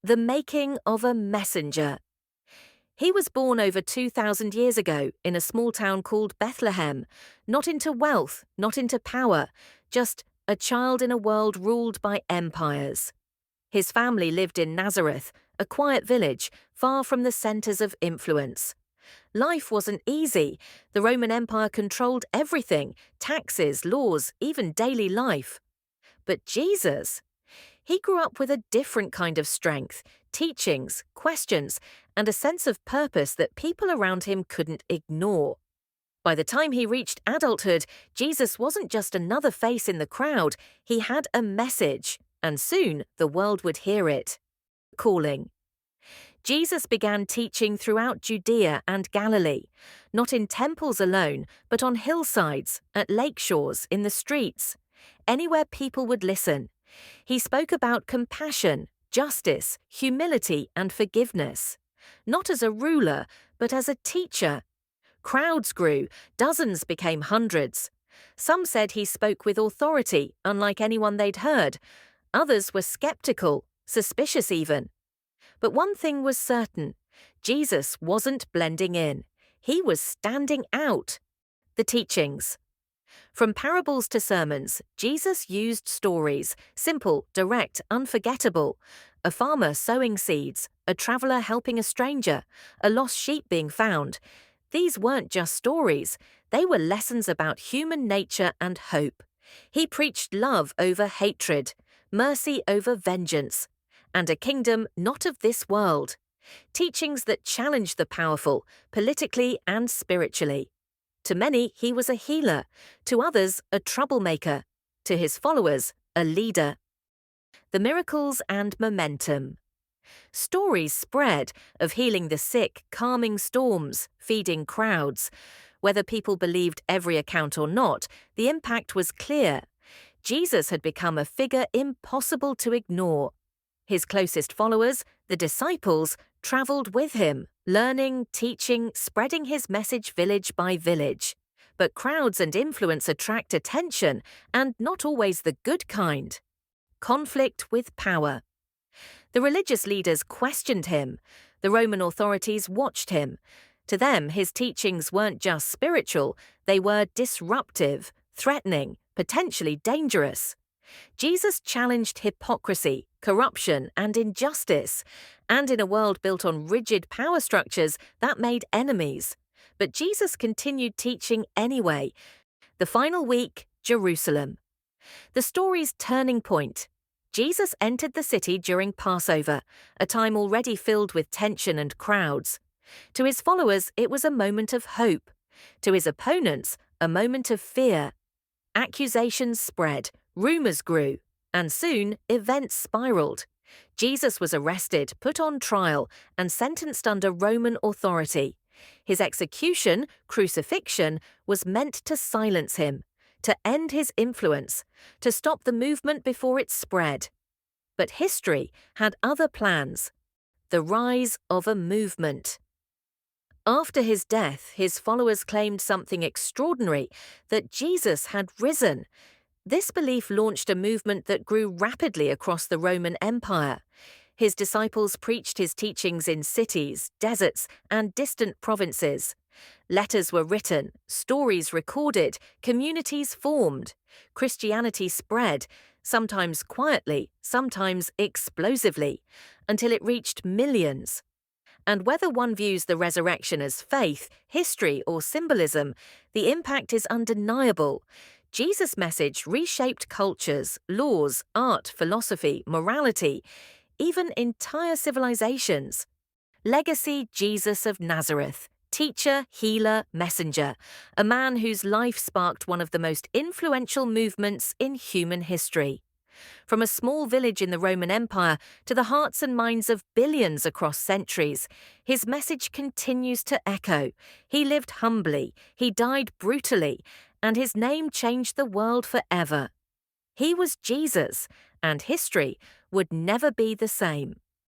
The making of a messenger. He was born over 2,000 years ago in a small town called Bethlehem, not into wealth, not into power, just a child in a world ruled by empires. His family lived in Nazareth, a quiet village, far from the centers of influence. Life wasn't easy. The Roman Empire controlled everything, taxes, laws, even daily life. But Jesus, he grew up with a different kind of strength, teachings, questions, and a sense of purpose that people around him couldn't ignore. By the time he reached adulthood, Jesus wasn't just another face in the crowd, he had a message, and soon the world would hear it. Calling. Jesus began teaching throughout Judea and Galilee, not in temples alone, but on hillsides, at lake shores, in the streets, anywhere people would listen. He spoke about compassion, justice, humility, and forgiveness, not as a ruler, but as a teacher. Crowds grew, dozens became hundreds. Some said he spoke with authority, unlike anyone they'd heard. Others were skeptical, suspicious even. But one thing was certain: Jesus wasn't blending in. He was standing out. The teachings. From parables to sermons, Jesus used stories, simple, direct, unforgettable. A farmer sowing seeds, a traveler helping a stranger, a lost sheep being found. These weren't just stories, they were lessons about human nature and hope. He preached love over hatred, mercy over vengeance, and a kingdom not of this world. Teachings that challenged the powerful, politically and spiritually. To many, he was a healer. To others, a troublemaker. To his followers, a leader. The miracles and momentum. Stories spread of healing the sick, calming storms, feeding crowds. Whether people believed every account or not, the impact was clear. Jesus had become a figure impossible to ignore. His closest followers, the disciples, traveled with him, learning, teaching, spreading his message village by village. But crowds and influence attract attention, and not always the good kind. Conflict with power. The religious leaders questioned him. The Roman authorities watched him. To them, his teachings weren't just spiritual, they were disruptive, threatening, potentially dangerous. Jesus challenged hypocrisy, corruption, and injustice, and in a world built on rigid power structures, that made enemies. But Jesus continued teaching anyway. The final week, Jerusalem. The story's turning point. Jesus entered the city during Passover, a time already filled with tension and crowds. To his followers, it was a moment of hope. To his opponents, a moment of fear. Accusations spread, rumors grew, and soon events spiraled. Jesus was arrested, put on trial, and sentenced under Roman authority. His execution, crucifixion, was meant to silence him, to end his influence, to stop the movement before it spread. But history had other plans. The rise of a movement. After his death, his followers claimed something extraordinary, that Jesus had risen. This belief launched a movement that grew rapidly across the Roman Empire. His disciples preached his teachings in cities, deserts, and distant provinces. Letters were written, stories recorded, communities formed. Christianity spread, sometimes quietly, sometimes explosively, until it reached millions. And whether one views the resurrection as faith, history, or symbolism, the impact is undeniable. Jesus' message reshaped cultures, laws, art, philosophy, morality, even entire civilizations. Legacy: Jesus of Nazareth. Teacher, healer, messenger. A man whose life sparked one of the most influential movements in human history. From a small village in the Roman Empire to the hearts and minds of billions across centuries, his message continues to echo. He lived humbly, he died brutally, and his name changed the world forever. He was Jesus, and history would never be the same.